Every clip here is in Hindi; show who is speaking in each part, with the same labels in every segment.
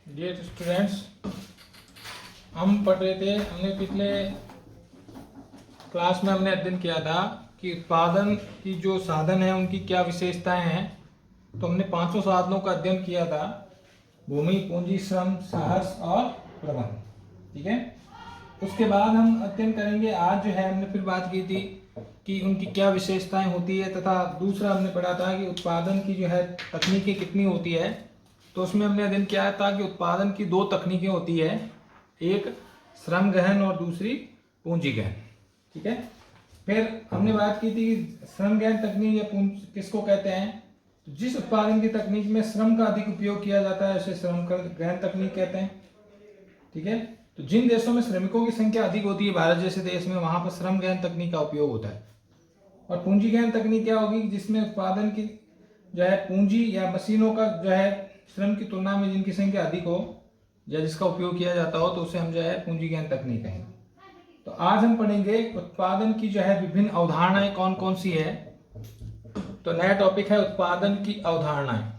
Speaker 1: डियर स्टूडेंट्स, हम पढ़ रहे थे। हमने पिछले क्लास में हमने अध्ययन किया था कि उत्पादन की जो साधन है उनकी क्या विशेषताएं हैं। तो हमने पांचों साधनों का अध्ययन किया था: भूमि, पूंजी, श्रम, साहस और प्रबंध। ठीक है। उसके बाद हम अध्ययन करेंगे आज जो है, हमने फिर बात की थी कि उनकी क्या विशेषताएं होती है, तथा दूसरा हमने पढ़ा था कि उत्पादन की जो है तकनीकें कितनी होती है। तो उसमें हमने अध्ययन किया था कि उत्पादन की दो तकनीकें होती है, एक श्रम गहन और दूसरी पूंजी गहन। ठीक है। फिर हमने बात की थी कि श्रम गहन तकनीक या पूंजी किसको कहते हैं। तो जिस उत्पादन की तकनीक में श्रम का अधिक उपयोग किया जाता है उसे श्रम गहन तकनीक कहते हैं। ठीक है। तो जिन देशों में श्रमिकों की संख्या अधिक होती है, भारत जैसे देश में, वहां पर श्रम गहन तकनीक का उपयोग होता है। और पूंजी गहन तकनीक क्या होगी, जिसमें उत्पादन की जो है पूंजी या मशीनों का जो है श्रम की तुलना में जिनकी संख्या अधिक हो या जिसका उपयोग किया जाता हो, तो उसे हम जो है पूंजी गहन तकनीक कहेंगे। तो आज हम पढ़ेंगे उत्पादन की जो है विभिन्न अवधारणाएं कौन कौन सी है। तो नया टॉपिक है उत्पादन की अवधारणाएं।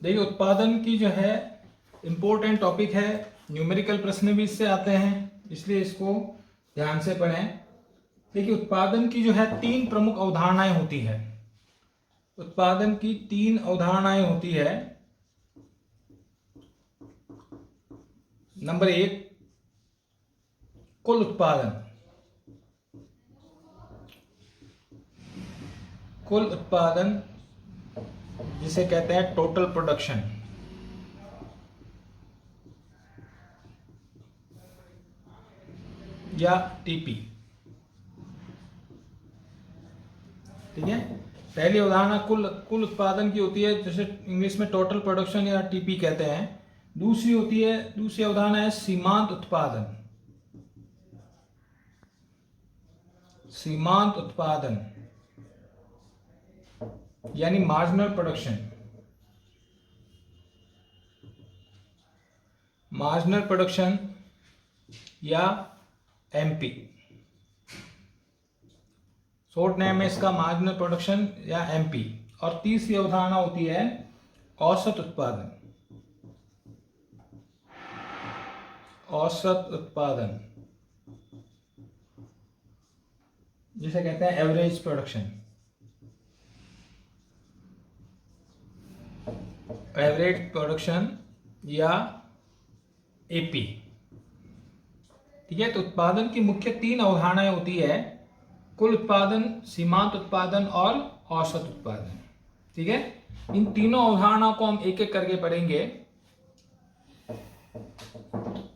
Speaker 1: देखिए, उत्पादन की जो है इंपॉर्टेंट टॉपिक है, न्यूमेरिकल प्रश्न भी इससे आते हैं, इसलिए इसको ध्यान से पढ़ें। देखिए, उत्पादन की जो है तीन प्रमुख अवधारणाएं होती है। उत्पादन की तीन अवधारणाएं होती है। नंबर एक, कुल उत्पादन। कुल उत्पादन जिसे कहते हैं टोटल प्रोडक्शन, या टीपी। ठीक है। पहली अवधारणा कुल उत्पादन की होती है, जिसे इंग्लिश में टोटल प्रोडक्शन या टीपी कहते हैं। दूसरी अवधारणा है सीमांत उत्पादन। सीमांत उत्पादन यानी मार्जिनल प्रोडक्शन। मार्जिनल प्रोडक्शन या एमपी, शॉर्ट नेम है इसका मार्जिनल प्रोडक्शन या एमपी। और तीसरी अवधारणा होती है औसत उत्पादन। औसत उत्पादन जिसे कहते हैं एवरेज प्रोडक्शन। एवरेज प्रोडक्शन या एपी। ठीक है। तो उत्पादन की मुख्य तीन अवधारणाएं होती है: कुल उत्पादन, सीमांत उत्पादन और औसत उत्पादन। ठीक है। इन तीनों अवधारणाओं को हम एक एक करके पढ़ेंगे।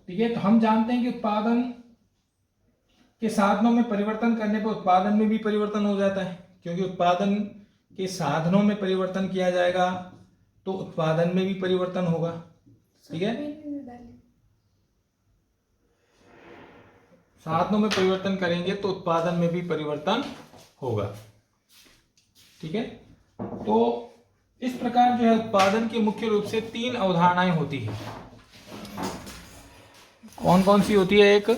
Speaker 1: ठीक है। तो हम जानते हैं कि उत्पादन के साधनों में परिवर्तन करने पर उत्पादन में भी परिवर्तन हो जाता है, क्योंकि उत्पादन के साधनों में परिवर्तन किया जाएगा तो उत्पादन में भी परिवर्तन होगा। ठीक है। साधनों में परिवर्तन करेंगे तो उत्पादन में भी परिवर्तन होगा। ठीक है। तो इस प्रकार जो है उत्पादन की मुख्य रूप से तीन अवधारणाएं होती है। कौन कौन सी होती है? एक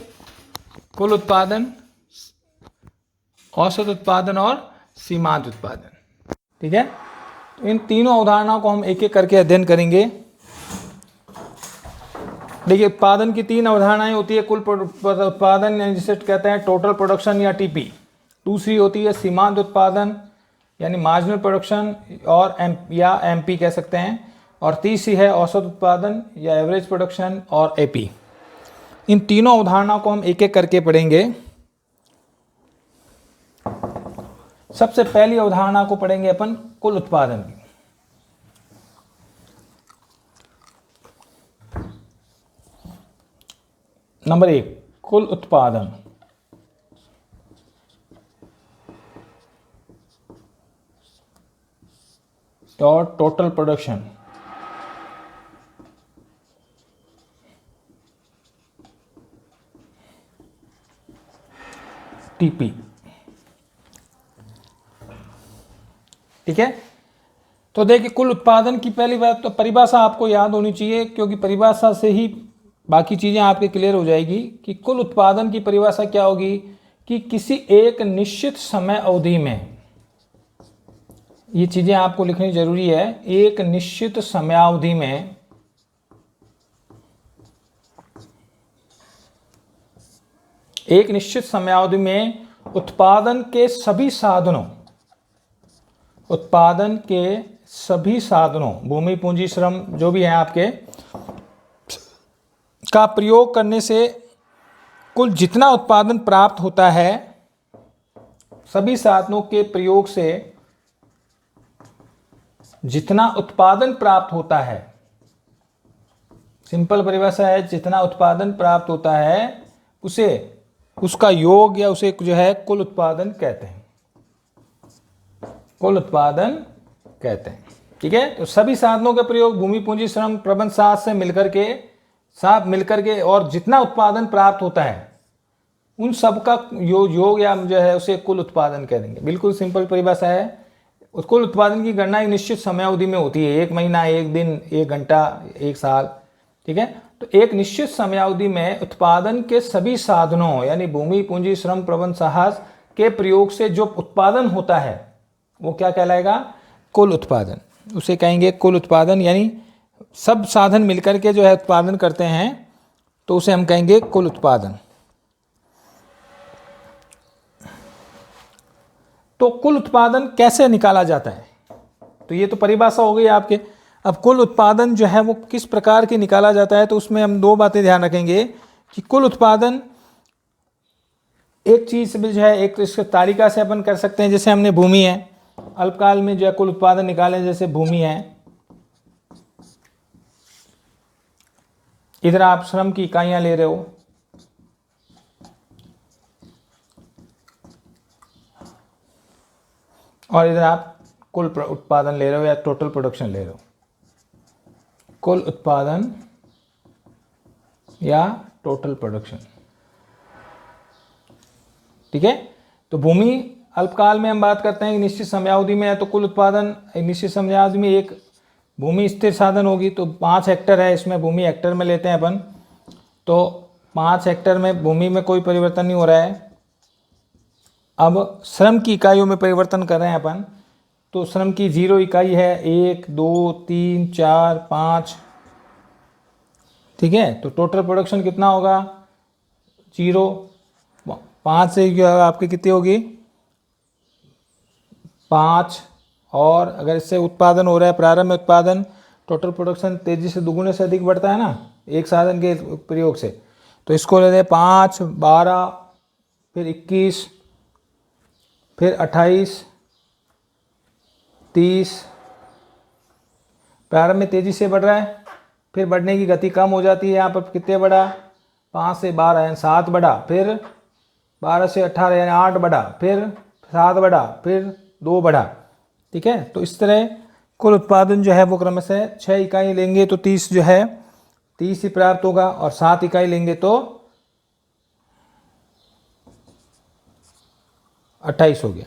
Speaker 1: कुल उत्पादन, औसत उत्पादन और सीमांत उत्पादन। ठीक है। तो इन तीनों अवधारणाओं को हम एक एक करके अध्ययन करेंगे। देखिए, उत्पादन की तीन अवधारणाएं होती है: कुल उत्पादन जिसे कहते हैं टोटल प्रोडक्शन या टीपी। दूसरी होती है सीमांत उत्पादन यानी मार्जिनल प्रोडक्शन और एमपी कह सकते हैं। और तीसरी है औसत उत्पादन या एवरेज प्रोडक्शन और एपी। इन तीनों अवधारणाओं को हम एक एक करके पढ़ेंगे। सबसे पहली अवधारणा को पढ़ेंगे अपन कुल उत्पादन की। नंबर एक, कुल उत्पादन। और टोटल प्रोडक्शन। टीपी। ठीक है। तो देखिए, कुल उत्पादन की पहली बात तो परिभाषा आपको याद होनी चाहिए, क्योंकि परिभाषा से ही बाकी चीज़ें आपके क्लियर हो जाएगी कि कुल उत्पादन की परिभाषा क्या होगी कि किसी एक निश्चित समय अवधि में, ये चीज़ें आपको लिखनी जरूरी है, एक निश्चित समयावधि में उत्पादन के सभी साधनों भूमि पूंजी श्रम जो भी है आपके का प्रयोग करने से कुल जितना उत्पादन प्राप्त होता है, सभी साधनों के प्रयोग से जितना उत्पादन प्राप्त होता है, सिंपल परिभाषा है, जितना उत्पादन प्राप्त होता है उसे उसका योग या उसे जो है कुल उत्पादन कहते हैं, कुल उत्पादन कहते हैं। ठीक है, तो सभी साधनों का प्रयोग भूमि पूंजी श्रम प्रबंध साथ से मिलकर के और जितना उत्पादन प्राप्त होता है उन सब का योग या जो है उसे कुल उत्पादन कह देंगे। बिल्कुल सिंपल परिभाषा है। कुल उत्पादन की गणना एक निश्चित समयावधि में होती है, 1 महीना, 1 दिन, 1 घंटा, 1 साल। ठीक है, तो एक निश्चित समयावधि में उत्पादन के सभी साधनों यानी भूमि पूंजी श्रम प्रबंध साहस के प्रयोग से जो उत्पादन होता है वो क्या कहलाएगा? कुल उत्पादन। उसे कहेंगे कुल उत्पादन, यानी सब साधन मिलकर के जो है उत्पादन करते हैं तो उसे हम कहेंगे कुल उत्पादन। तो कुल उत्पादन कैसे निकाला जाता है? तो ये तो परिभाषा हो गई आपके। अब कुल उत्पादन जो है वो किस प्रकार की निकाला जाता है, तो उसमें हम 2 बातें ध्यान रखेंगे कि कुल उत्पादन एक चीज जो है, एक तो इसके तालिका से अपन कर सकते हैं, जैसे हमने भूमि है, अल्पकाल में जो है कुल उत्पादन निकाले, जैसे भूमि है, इधर आप श्रम की इकाइयां ले रहे हो, और इधर आप कुल उत्पादन ले रहे हो या टोटल प्रोडक्शन ले रहे हो, कुल उत्पादन या टोटल प्रोडक्शन। ठीक है, तो भूमि अल्पकाल में हम बात करते हैं कि निश्चित समयावधि में है, तो कुल उत्पादन निश्चित समयावधि में एक भूमि स्थिर साधन होगी, तो 5 हेक्टर है, इसमें भूमि हेक्टर में लेते हैं अपन, तो 5 हेक्टर में भूमि में कोई परिवर्तन नहीं हो रहा है। अब श्रम की इकाइयों में परिवर्तन कर रहे हैं अपन, तो श्रम की 0 इकाई है, 1, 2, 3, 4, 5। ठीक है, तो टोटल प्रोडक्शन कितना होगा? 0। 5 से आपकी कितनी होगी? 5। और अगर इससे उत्पादन हो रहा है, प्रारंभ में उत्पादन, टोटल प्रोडक्शन तेजी से दुगुने से अधिक बढ़ता है ना एक साधन के प्रयोग से, तो इसको लेते हैं 5, 12, फिर 21, फिर 28, 30। प्रारंभ में तेजी से बढ़ रहा है, फिर बढ़ने की गति कम हो जाती है। यहाँ पर कितने बढ़ा? 5 से 12 यानी 7 बढ़ा, फिर 12 से 18 यानी 8 बढ़ा, फिर 7 बढ़ा, फिर 2 बढ़ा। ठीक है, तो इस तरह कुल उत्पादन जो है वो क्रमशः 6 इकाई लेंगे तो 30 जो है 30 ही प्राप्त होगा, और 7 इकाई लेंगे तो 28 हो गया।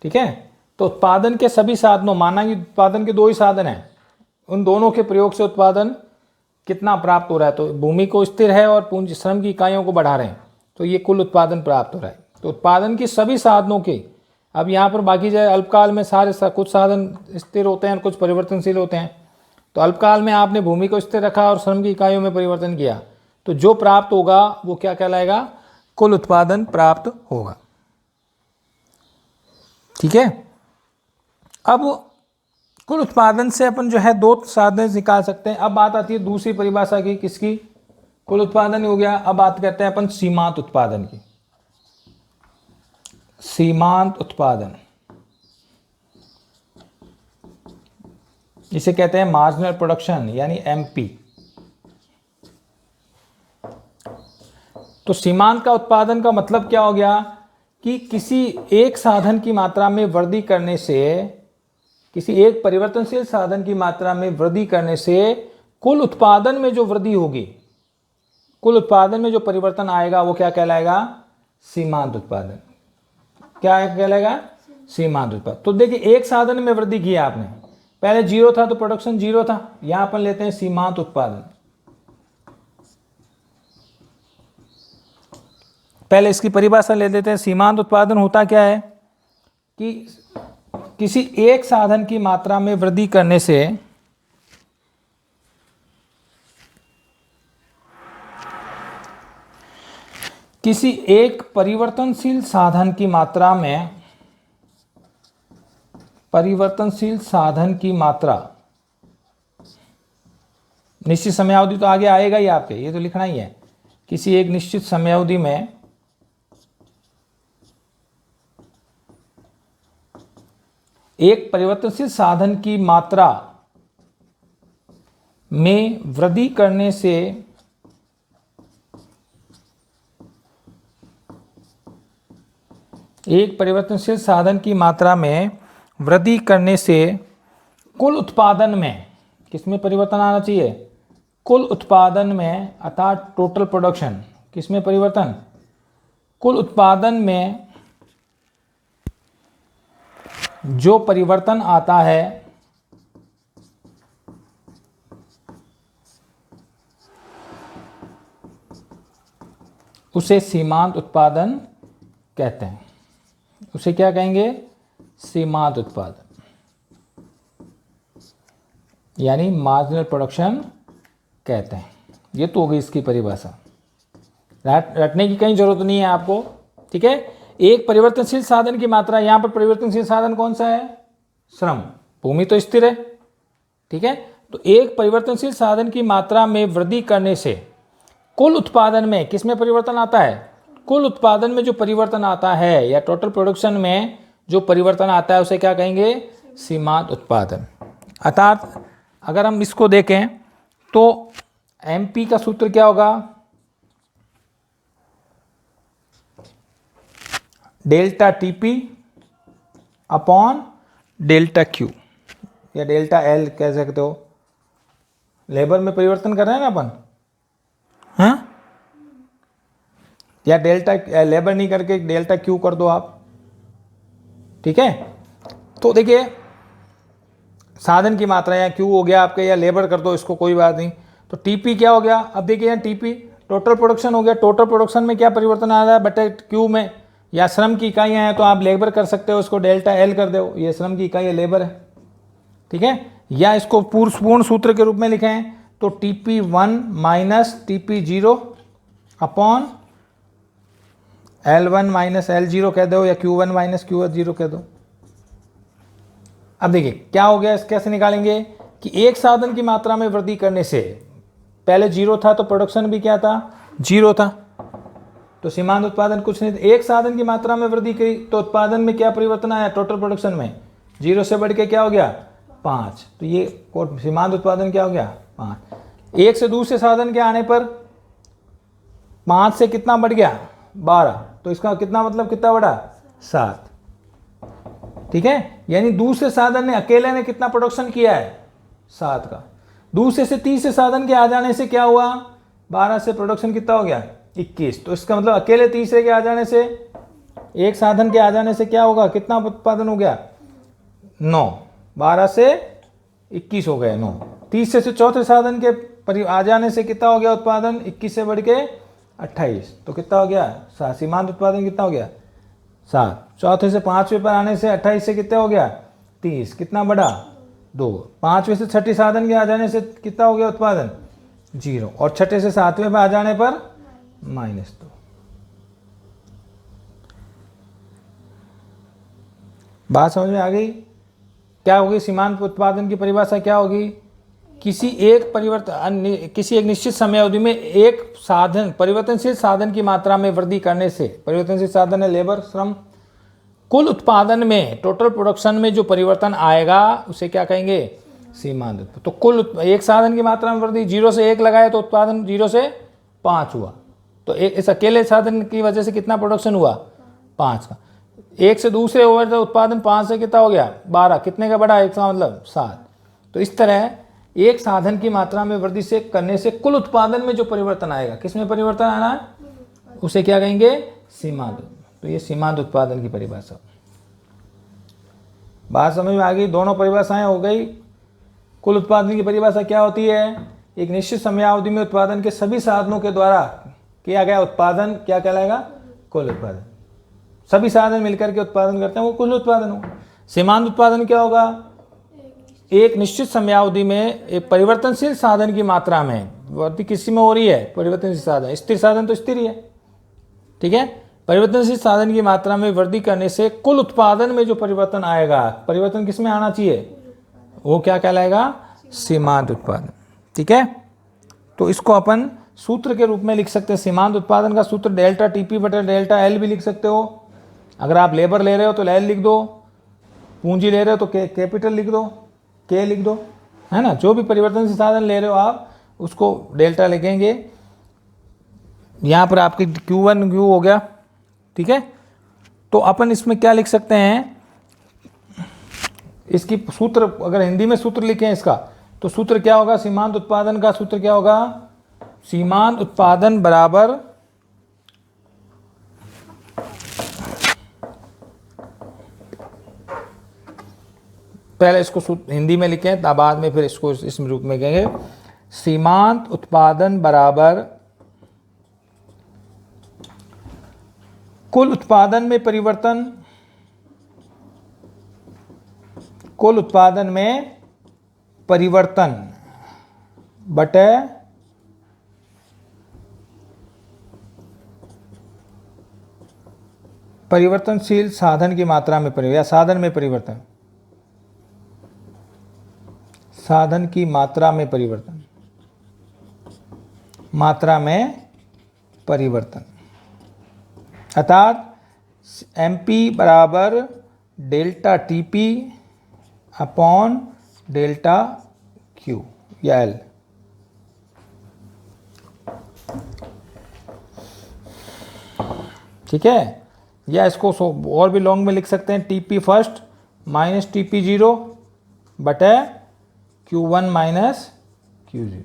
Speaker 1: ठीक है, तो उत्पादन के सभी साधनों, माना कि उत्पादन के 2 ही साधन हैं, उन दोनों के प्रयोग से उत्पादन कितना प्राप्त हो रहा है, तो भूमि को स्थिर है और पूंजी श्रम की इकाइयों को बढ़ा रहे हैं, तो ये कुल उत्पादन प्राप्त हो रहा है। तो उत्पादन की सभी साधनों के, अब यहाँ पर बाकी जो अल्पकाल में सारे कुछ साधन स्थिर होते हैं और कुछ परिवर्तनशील होते हैं, तो अल्पकाल में आपने भूमि को स्थिर रखा और श्रम की इकाइयों में परिवर्तन किया, तो जो प्राप्त होगा वो क्या कहलाएगा? कुल उत्पादन प्राप्त होगा। ठीक है, अब कुल उत्पादन से अपन जो है 2 साधन निकाल सकते हैं। अब बात आती है दूसरी परिभाषा की, किसकी? कुल उत्पादन हो गया, अब बात करते हैं अपन सीमांत उत्पादन की। सीमांत उत्पादन इसे कहते हैं मार्जिनल प्रोडक्शन यानी एमपी। तो सीमांत का उत्पादन का मतलब क्या हो गया कि किसी एक साधन की मात्रा में वृद्धि करने से, किसी एक परिवर्तनशील साधन की मात्रा में वृद्धि करने से कुल उत्पादन में जो वृद्धि होगी, कुल उत्पादन में जो परिवर्तन आएगा वो क्या कहलाएगा? सीमांत उत्पादन। क्या कहलाएगा? सीमांत उत्पादन। तो देखिए, एक साधन में वृद्धि की आपने, पहले जीरो था तो प्रोडक्शन जीरो था, यहां अपन लेते हैं सीमांत उत्पादन। पहले इसकी परिभाषा ले देते हैं। सीमांत उत्पादन होता क्या है कि किसी एक साधन की मात्रा में वृद्धि करने से किसी एक परिवर्तनशील साधन की मात्रा में परिवर्तनशील साधन की मात्रा, निश्चित समयावधि तो आगे आएगा ही आपके, ये तो लिखना ही है। किसी एक निश्चित समयावधि में एक परिवर्तनशील साधन की मात्रा में वृद्धि करने से एक परिवर्तनशील साधन की मात्रा में वृद्धि करने से कुल उत्पादन में किसमें परिवर्तन आना चाहिए? कुल उत्पादन में, अर्थात टोटल प्रोडक्शन। किसमें परिवर्तन? कुल उत्पादन में जो परिवर्तन आता है उसे सीमांत उत्पादन कहते हैं। उसे क्या कहेंगे? सीमांत उत्पादन, यानी मार्जिनल प्रोडक्शन कहते हैं। ये तो हो गई इसकी परिभाषा, रटने की कहीं जरूरत नहीं है आपको, ठीक है। एक परिवर्तनशील साधन की मात्रा, यहां पर परिवर्तनशील साधन कौन सा है? श्रम। भूमि तो स्थिर है, ठीक है। तो एक परिवर्तनशील साधन की मात्रा में वृद्धि करने से कुल उत्पादन में किसमें परिवर्तन आता है? कुल उत्पादन में जो परिवर्तन आता है या टोटल प्रोडक्शन में जो परिवर्तन आता है उसे क्या कहेंगे? सीमांत उत्पादन। अर्थात अगर हम इसको देखें तो एमपी का सूत्र क्या होगा? Delta TP upon delta Q या डेल्टा एल कह सकते हो। लेबर में परिवर्तन कर रहे हैं ना अपन, हाँ, या डेल्टा लेबर नहीं करके डेल्टा क्यू कर दो आप, ठीक है। तो देखिए साधन की मात्रा या क्यू हो गया आपके, या लेबर कर दो इसको, कोई बात नहीं। तो टीपी क्या हो गया? अब देखिए यहाँ टीपी टोटल प्रोडक्शन हो गया। टोटल प्रोडक्शन में क्या परिवर्तन आ रहा है बटे क्यू में, या श्रम की इकाइयाँ हैं तो आप लेबर कर सकते हो, उसको डेल्टा एल कर दो, ये श्रम की इकाई लेबर है, ठीक है। या इसको पूर्ण सूत्र के रूप में लिखें तो TP1 minus TP0 upon L1 minus L0 कह दो, या Q1 माइनस Q0 कह दो। अब देखिए क्या हो गया, कैसे निकालेंगे कि एक साधन की मात्रा में वृद्धि करने से, पहले जीरो था तो प्रोडक्शन भी क्या था? जीरो था, तो सीमांत उत्पादन कुछ नहीं। एक साधन की मात्रा में वृद्धि करी तो उत्पादन में क्या परिवर्तन आया? टोटल प्रोडक्शन में जीरो से बढ़ के क्या हो गया? 5। तो ये सीमांत उत्पादन क्या हो गया? 5। एक से दूसरे साधन के आने पर 5 से कितना बढ़ गया? 12। तो इसका कितना मतलब कितना बढ़ा? 7, ठीक है। यानी दूसरे साधन ने अकेले ने कितना प्रोडक्शन किया है? 7 का। दूसरे से तीसरे साधन के आ जाने से क्या हुआ? 12 से प्रोडक्शन कितना हो गया? 21। तो इसका मतलब अकेले तीसरे के आ जाने से, एक साधन के आ जाने से क्या होगा? कितना उत्पादन हो गया? 9। 12 से 21 हो गए 9। तीसरे से चौथे साधन के आ जाने से कितना हो गया उत्पादन? 21 से बढ़ के 28। तो कितना हो गया? 7। सीमांत उत्पादन कितना हो गया? 7। चौथे से पांचवें पर आने से 28 से कितना हो गया? 30। कितना बढ़ा? 2। पांचवें से छठी साधन के आ जाने से कितना हो गया उत्पादन? 0। और छठे से सातवें पर आ जाने पर -2। बात समझ में आ गई? क्या होगी सीमांत उत्पादन की परिभाषा? क्या होगी? किसी एक निश्चित समयावधि में एक साधन, परिवर्तनशील साधन की मात्रा में वृद्धि करने से, परिवर्तनशील साधन है लेबर, श्रम, कुल उत्पादन में, टोटल प्रोडक्शन में जो परिवर्तन आएगा उसे क्या कहेंगे? सीमांत उत्पादन। तो कुल एक साधन की मात्रा में वृद्धि, 0 से 1 लगाए तो उत्पादन 0 से 5 हुआ। तो इस अकेले साधन की वजह से कितना प्रोडक्शन हुआ? 5 का। एक से दूसरे ओवर तो उत्पादन 5 से कितना हो गया? 12। कितने का बढ़ा? एक का मतलब 7। तो इस तरह एक साधन की मात्रा में वृद्धि से करने से कुल उत्पादन में जो परिवर्तन आएगा, किसमें परिवर्तन आना है? उसे क्या कहेंगे? सीमांत। तो ये सीमांत उत्पादन की परिभाषा। बात समझ में आ गई? दोनों परिभाषाएं हो गई। कुल उत्पादन की परिभाषा क्या होती है? एक निश्चित समयावधि में उत्पादन के सभी साधनों के द्वारा किया गया उत्पादन क्या कहलाएगा? कुल उत्पादन। सभी साधन मिलकर के उत्पादन करते हैं वो कुल उत्पादन हो। सीमांत उत्पादन क्या होगा? एक निश्चित समयावधि में एक परिवर्तनशील साधन की मात्रा में वृद्धि किसी में हो रही है? परिवर्तनशील साधन। स्थिर साधन तो स्थिर ही है, ठीक है। परिवर्तनशील साधन की मात्रा में वृद्धि करने से कुल उत्पादन में जो परिवर्तन आएगा, परिवर्तन किस में आना चाहिए? वो क्या कहलाएगा? सीमांत उत्पादन, ठीक है। तो इसको अपन सूत्र के रूप में लिख सकते हैं। सीमांत उत्पादन का सूत्र डेल्टा टीपी बटा डेल्टा एल भी लिख सकते हो। अगर आप लेबर ले रहे हो तो एल लिख दो, पूंजी ले रहे हो तो कैपिटल लिख दो, के लिख दो, है ना। जो भी परिवर्तनशील साधन ले रहे हो आप उसको डेल्टा लिखेंगे। यहाँ पर आपकी Q1 Q हो गया, ठीक है। तो अपन इसमें क्या लिख सकते हैं? इसकी सूत्र अगर हिंदी में सूत्र लिखें इसका, तो सूत्र क्या होगा? सीमांत उत्पादन का सूत्र क्या होगा? सीमांत उत्पादन बराबर पहले इसको हिंदी में लिखें, बाद में फिर इसको इस रूप में कहेंगे। सीमांत उत्पादन बराबर कुल उत्पादन में परिवर्तन, कुल उत्पादन में परिवर्तन बटे परिवर्तनशील साधन की मात्रा में परिवर्तन, या साधन में परिवर्तन, साधन की मात्रा में परिवर्तन, मात्रा में परिवर्तन। अर्थात MP बराबर delta TP upon delta Q या L। ठीक है। या इसको और भी लॉन्ग में लिख सकते हैं, TP फर्स्ट माइनस TP0 बटे Q1 माइनस Q0।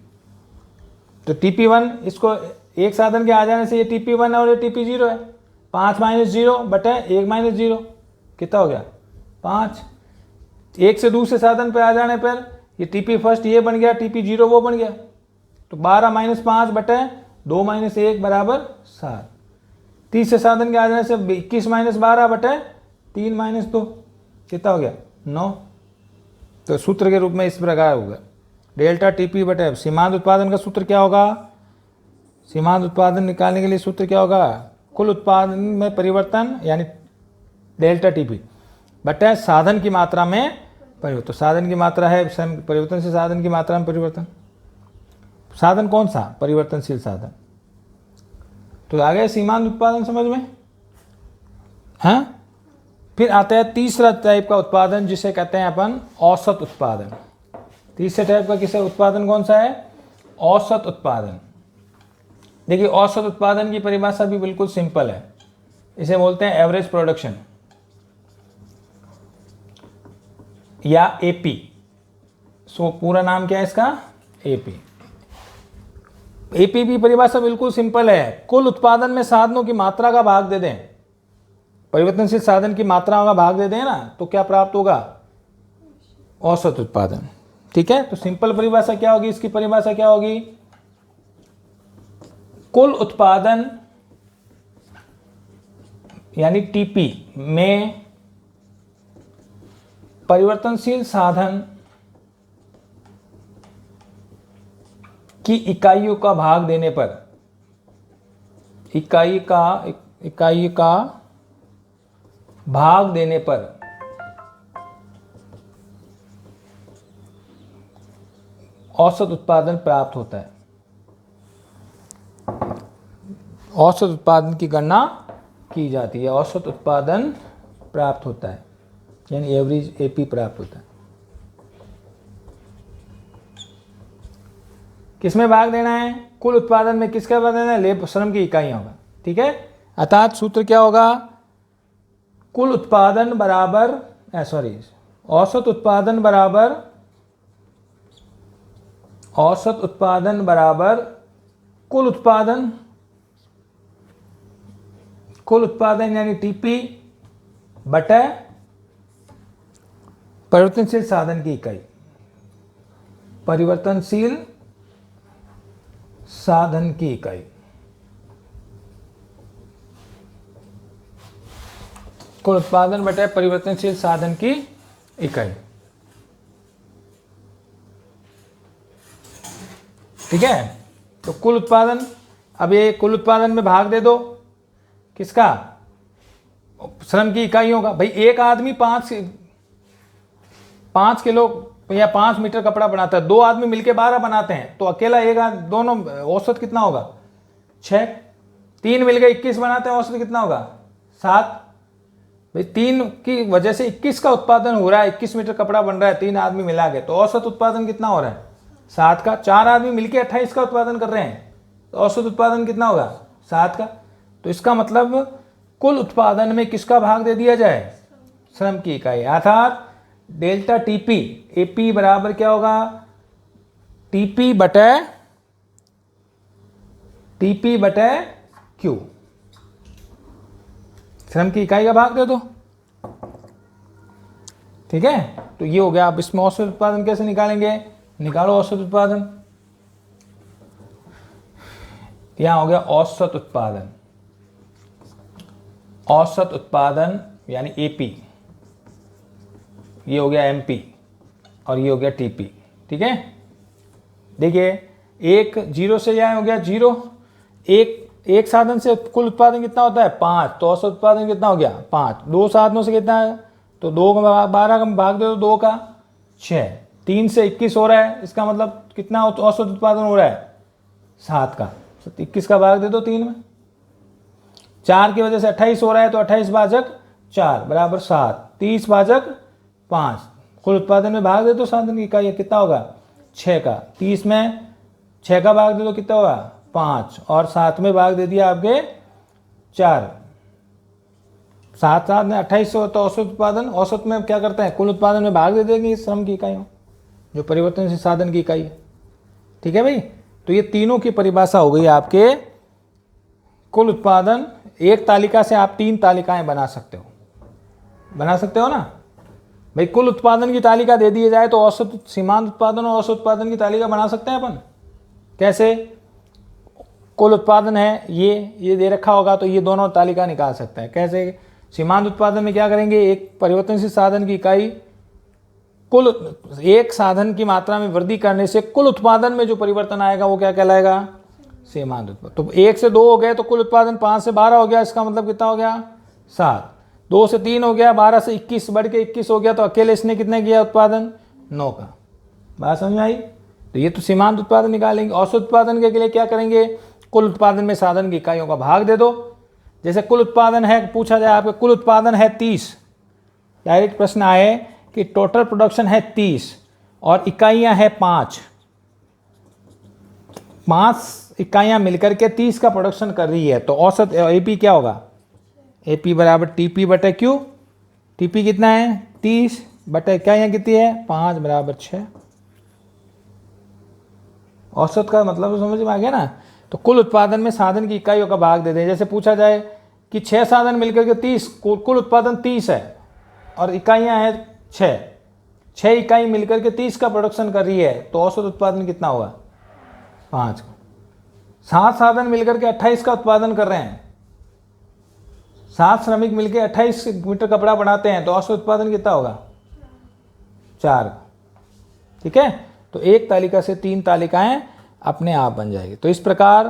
Speaker 1: तो TP1 इसको एक साधन के आ जाने से ये TP1 और ये TP0 है। 5 माइनस 0 बटे 1 माइनस 0 कितना हो गया? 5। एक से दूसरे साधन पे आ जाने पर ये TP फर्स्ट ये बन गया, TP0 वो बन गया। तो 12 माइनस 5 बटे 2 माइनस 1 बराबर 7। तीसरे साधन के आ जाने से 21 माइनस 12 बटे 3 माइनस 2 कितना हो गया? 9। तो सूत्र के रूप में इस प्रकार होगा डेल्टा TP बटे। सीमांत उत्पादन का सूत्र क्या होगा? सीमांत उत्पादन निकालने के लिए सूत्र क्या होगा? कुल उत्पादन में परिवर्तन यानी डेल्टा TP बटे साधन की मात्रा में परिवर्तन। तो साधन की मात्रा है परिवर्तनशील साधन की मात्रा में परिवर्तन। साधन कौन सा? परिवर्तनशील साधन। तो आ गया सीमांत उत्पादन समझ में? हाँ। फिर आता है तीसरा टाइप का उत्पादन जिसे कहते हैं अपन औसत उत्पादन। तीसरे टाइप का किसे उत्पादन कौन सा है? औसत उत्पादन। देखिए औसत उत्पादन की परिभाषा भी बिल्कुल सिंपल है, इसे बोलते हैं एवरेज प्रोडक्शन या AP। सो पूरा नाम क्या है इसका? AP। AP की परिभाषा बिल्कुल सिंपल है, कुल उत्पादन में साधनों की मात्रा का भाग दे दें, परिवर्तनशील साधन की मात्राओं का भाग दे दें ना, तो क्या प्राप्त होगा? औसत उत्पादन। ठीक है। तो सिंपल परिभाषा क्या होगी? इसकी परिभाषा क्या होगी? कुल उत्पादन यानी TP में परिवर्तनशील साधन की इकाइयों का भाग देने पर, इकाई का भाग देने पर औसत उत्पादन प्राप्त होता है। औसत उत्पादन की गणना की जाती है, औसत उत्पादन प्राप्त होता है यानी एवरेज AP प्राप्त होता है। किसमें भाग देना है? कुल उत्पादन में किसका भाग देना है? लेबर श्रम की इकाइयों का। ठीक है। अर्थात सूत्र क्या होगा? कुल उत्पादन बराबर औसत उत्पादन बराबर कुल उत्पादन यानी TP बटे परिवर्तनशील साधन की इकाई। परिवर्तनशील साधन की इकाई। कुल उत्पादन बटे परिवर्तनशील साधन की इकाई। ठीक है, तो कुल उत्पादन, अब ये कुल उत्पादन में भाग दे दो किसका, श्रम की इकाइयों का। भाई एक आदमी 5 किलो या 5 मीटर कपड़ा बनाता है, 2 आदमी मिलके 12 बनाते हैं, तो अकेला एक दोनों औसत कितना होगा 6। 3 मिलके 21 बनाते हैं, औसत कितना होगा 7। भाई 3 की वजह से 21 का उत्पादन हो रहा है, 21 मीटर कपड़ा बन रहा है 3 आदमी मिला के, तो औसत उत्पादन कितना हो रहा है 7 का। 4 आदमी मिलके 28 का उत्पादन कर रहे हैं, तो औसत उत्पादन कितना होगा 7 का। तो इसका मतलब कुल उत्पादन में किसका भाग दे दिया जाए, श्रम की इकाई। अर्थात डेल्टा टीपी, एपी बराबर क्या होगा टीपी बटे क्यू। श्रम की इकाई का भाग दे दो। ठीक है, तो ये हो गया। अब इसमें औसत उत्पादन कैसे निकालेंगे, निकालो औसत उत्पादन। यहां हो गया औसत उत्पादन, औसत उत्पादन यानी एपी, ये हो गया एमपी और ये हो गया टीपी। ठीक है, देखिए एक 0 से यह हो गया 0। एक साधन से कुल उत्पादन कितना होता है 5, तो औसत उत्पादन कितना हो गया 5। 2 साधनों से कितना है, तो 2 का 12 का भाग दे दो 2 का 6। 3 से 21 हो रहा है, इसका मतलब कितना औसत उत्पादन हो रहा है 7 का। 21 का भाग दे दो 3 में। 4 की वजह से 28 हो रहा है, तो 28 भाजक 4 बराबर 7। 30 भाजक 5, कुल उत्पादन में भाग दे दो साधन की इकाई कितना होगा 6 का। 30 में 6 का भाग दे दो कितना होगा 5, और 7 में भाग दे दिया आपके 4। 7 7 में 28 हो, तो औसत उत्पादन, औसत में क्या करते हैं कुल उत्पादन में भाग दे देंगे इस श्रम की इकाइयों, जो परिवर्तनशील साधन की इकाई है। ठीक है भाई, तो ये तीनों की परिभाषा हो गई आपके कुल उत्पादन। एक तालिका से आप 3 तालिकाएं बना सकते हो ना भाई। कुल उत्पादन की तालिका दे दी जाए तो औसत, सीमांत उत्पादन और औसत उत्पादन की तालिका बना सकते हैं अपन। कैसे, कुल उत्पादन है ये दे रखा होगा, तो ये दोनों तालिका निकाल सकते हैं। कैसे, सीमांत उत्पादन में क्या करेंगे, एक परिवर्तनशील साधन की इकाई, कुल एक साधन की मात्रा में वृद्धि करने से कुल उत्पादन में जो परिवर्तन आएगा वो क्या कहलाएगा सीमांत उत्पादन। तो 1 से 2 हो गए तो कुल उत्पादन 5 से 12 हो गया, इसका मतलब कितना हो गया 7। 2 से 3 हो गया, 12 से 21 बढ़ के 21 हो गया, तो अकेले इसने कितने किया उत्पादन 9 का। बात समझ में आई। तो ये तो सीमांत उत्पादन निकालेंगे। औसत उत्पादन के लिए क्या करेंगे, कुल उत्पादन में साधन की इकाइयों का भाग दे दो। जैसे कुल उत्पादन है, पूछा जाए आपके कुल उत्पादन है 30, डायरेक्ट प्रश्न आए कि टोटल प्रोडक्शन है 30 और इकाइयां है 5 इकाइयां मिलकर के 30 का प्रोडक्शन कर रही है, तो औसत एपी क्या होगा, एपी बराबर टीपी बटे क्यू। टीपी कितना है 30 बटे इकाइयां कितनी है 5 बराबर 6। औसत का मतलब समझ में आ गया ना। तो कुल उत्पादन में साधन की इकाइयों का भाग दे दें। जैसे पूछा जाए कि 6 साधन मिलकर के 30, कुल उत्पादन 30 है और इकाइयां हैं 6 इकाई मिलकर के 30 का प्रोडक्शन कर रही है, तो औसत उत्पादन कितना होगा 5 का। 7 साधन मिलकर के 28 का उत्पादन कर रहे हैं, 7 श्रमिक मिलकर 28 मीटर कपड़ा बनाते हैं, तो औसत उत्पादन कितना होगा 4 का। ठीक है, तो एक तालिका से 3 तालिकाएं अपने आप बन जाएगी। तो इस प्रकार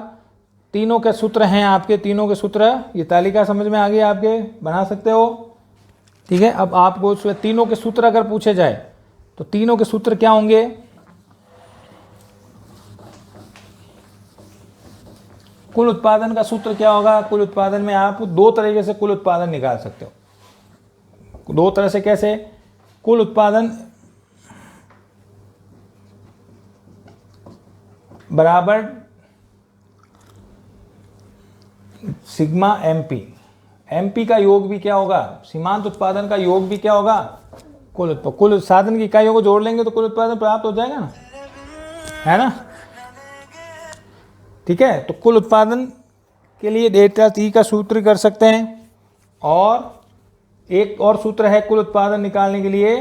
Speaker 1: तीनों के सूत्र हैं आपके, तीनों के सूत्र, ये तालिका समझ में आ गई आपके, बना सकते हो। ठीक है, अब आपको तीनों के सूत्र अगर पूछे जाए तो तीनों के सूत्र क्या होंगे। कुल उत्पादन का सूत्र क्या होगा, कुल उत्पादन में आप 2 तरीके से कुल उत्पादन निकाल सकते हो। 2 तरह से कैसे, कुल उत्पादन बराबर सिग्मा एमपी का योग भी क्या होगा, सीमांत उत्पादन का योग भी क्या होगा कुल साधन की इकाइयों को जोड़ लेंगे तो कुल उत्पादन प्राप्त हो जाएगा ना, है ना। ठीक है, तो कुल उत्पादन के लिए डेल्टा टी का सूत्र कर सकते हैं, और एक और सूत्र है कुल उत्पादन निकालने के लिए,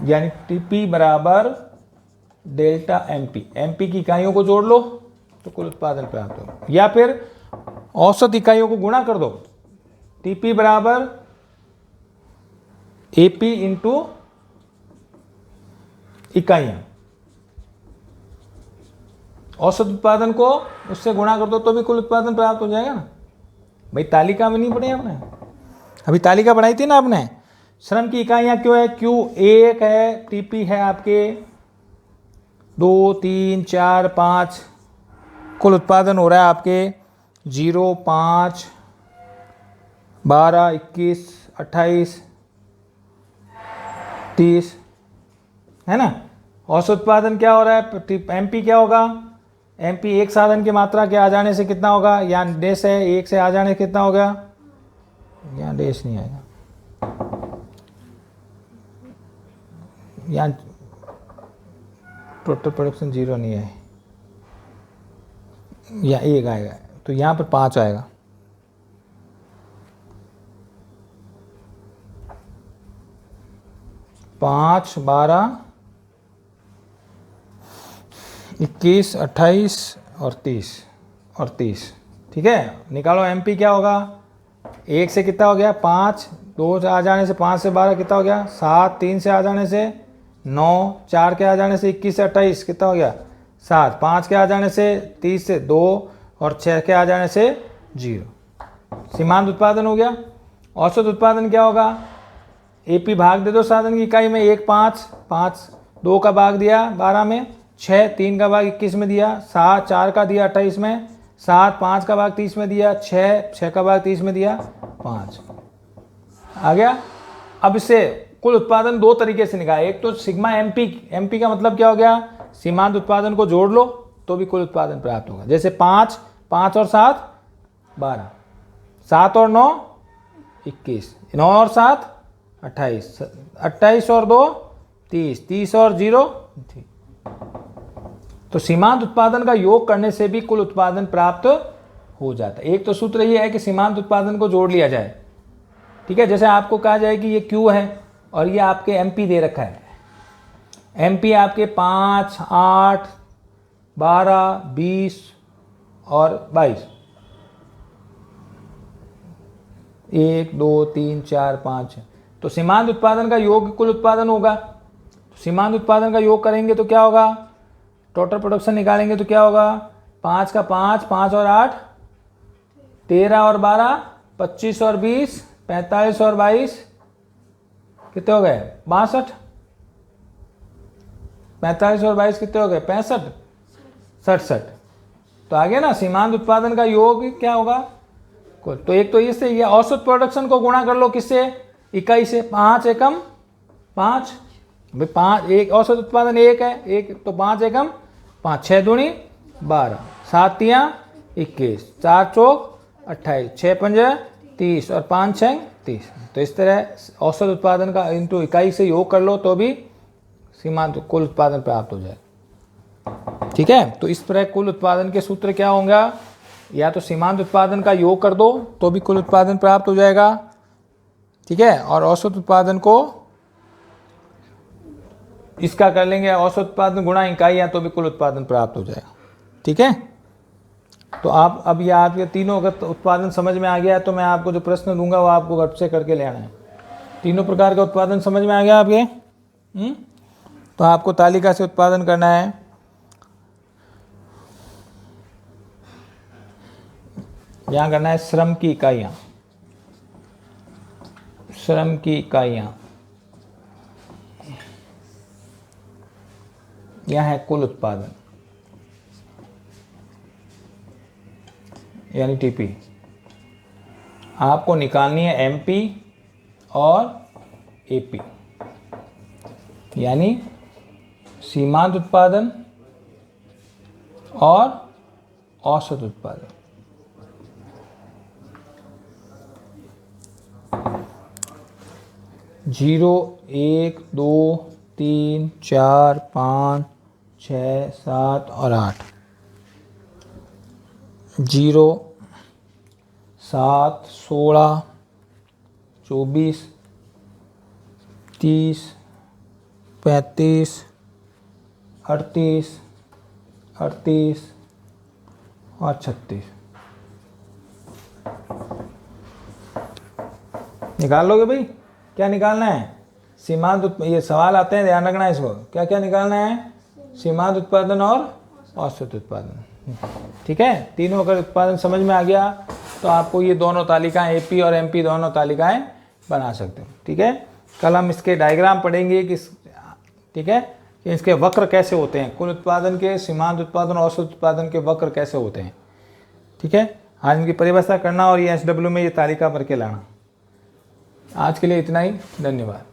Speaker 1: यानी टीपी बराबर डेल्टा एमपी, एमपी की इकाइयों को जोड़ लो तो कुल उत्पादन प्राप्त हो, या फिर औसत इकाइयों को गुणा कर दो, टीपी बराबर एपी इंटू इकाइयां, औसत उत्पादन को उससे गुणा कर दो तो भी कुल उत्पादन प्राप्त हो जाएगा ना। भाई तालिका में नहीं पढ़ी आपने, अभी तालिका बनाई थी ना आपने। श्रम की इकाइयां क्यों है, क्यू 1 है, टीपी है आपके 2 3 4 5, कुल उत्पादन हो रहा है आपके 0 5 12 21 28 30, है ना। औसत उत्पादन क्या हो रहा है, एमपी क्या होगा, एमपी एक साधन की मात्रा के आ जाने से कितना होगा, यहाँ डैश है, एक से आ जाने से कितना होगा, यहाँ डैश नहीं आएगा, यहाँ टोटल प्रोडक्शन 0 नहीं है, या 1 आएगा, तो यहाँ पर 5 आएगा। पाँच 12 21 28 और 30, ठीक है। निकालो एमपी क्या होगा, 1 से कितना हो गया 5, 2 से आ जाने से 5 से 12 कितना हो गया 7, 3 से आ जाने से 9, 4 के आ जाने से 21 से 28 कितना हो गया 7, 5 के आ जाने से 30 से 2 और 6 के आ जाने से 0। सीमांत उत्पादन हो गया। औसत उत्पादन क्या होगा, एपी भाग दे दो साधन की इकाई में, 1 5 5, 2 का भाग दिया 12 में, 6 3 का भाग 21 में दिया, 7 4 का दिया 28 में, 7 5 का भाग 30 में दिया, 6 का भाग 30 में दिया, 5 आ गया। अब इससे कुल उत्पादन 2 तरीके से निकाला, एक तो सिग्मा एमपी, एमपी का मतलब क्या हो गया, सीमांत उत्पादन को जोड़ लो तो भी कुल उत्पादन प्राप्त होगा। जैसे 5 5 और 7 12, 7 और 9 21, 9 और 7 28, 28 और 2 30, 30 और 0 30। तो सीमांत उत्पादन का योग करने से भी कुल उत्पादन प्राप्त हो जाता है। एक तो सूत्र ये है कि सीमांत उत्पादन को जोड़ लिया जाए, ठीक है। जैसे आपको कहा जाए कि ये क्यू है और ये आपके एमपी दे रखा है, एमपी आपके 5 8 12 20 और 22, 1 2 3 4 5, तो सीमांत उत्पादन का योग कुल उत्पादन होगा। सीमांत उत्पादन का योग करेंगे तो क्या होगा, टोटल प्रोडक्शन निकालेंगे तो क्या होगा, 5 का 5, 5 और 8 13 और 12 25 और 20 45 और 22 कितने हो गए 62, 45 और 22 कितने हो गए 65 67। तो आगे ना भाई उत्पादन का योग क्या होगा, तो एक तो इससे ये औसत प्रोडक्शन को गुणा कर लो किससे, इकाई से, 5 एकम 5, भाई 5 एक औसत उत्पादन 1 है, 1 तो 5 एकम 5, 6 दूनी 12, 7 तियाँ 21, 4 चौक 28, 6 पंजे 30 और 5 6 30। तो इस तरह औसत उत्पादन का इंटू इकाई से योग कर लो तो भी सीमांत कुल उत्पादन प्राप्त हो जाए, ठीक है। तो इस तरह कुल उत्पादन के सूत्र क्या होंगे, या तो सीमांत उत्पादन का योग कर दो तो भी कुल उत्पादन प्राप्त हो जाएगा, ठीक है, और औसत उत्पादन को इसका कर लेंगे औसत उत्पादन गुणा इकाइयाँ तो भी कुल उत्पादन प्राप्त हो जाएगा, ठीक है। तो आप अब ये आपके तीनों अगर उत्पादन समझ में आ गया है तो मैं आपको जो प्रश्न दूंगा वो आपको घर से करके ले आना है। तीनों प्रकार का उत्पादन समझ में आ गया आपके, तो आपको तालिका से उत्पादन करना है। यहाँ करना है श्रम की इकाइयाँ, श्रम की इकाइयाँ, यह है कुल उत्पादन यानी टीपी। आपको निकालनी है एमपी और एपी यानी सीमांत उत्पादन और औसत उत्पादन। जीरो 1 2 3 4 5 6 7 और 8, 0 7 16 24 30 35 38, 38 और 36। निकाल लोगे भाई? क्या निकालना है? सीमांत ये सवाल आते हैं, ध्यान रखना इसको। क्या क्या निकालना है? सीमांत उत्पादन और औसत उत्पादन। ठीक है, तीनों अगर उत्पादन समझ में आ गया तो आपको ये दोनों तालिकाएं एपी और एमपी दोनों तालिकाएं बना सकते हो। ठीक है, कल हम इसके डायग्राम पढ़ेंगे कि ठीक है कि इसके वक्र कैसे होते हैं, कुल उत्पादन के, सीमांत उत्पादन, औसत उत्पादन के वक्र कैसे होते हैं। ठीक है, आज इनकी परिभाषा करना और ये SW में ये तालिका भर के लाना। आज के लिए इतना ही, धन्यवाद।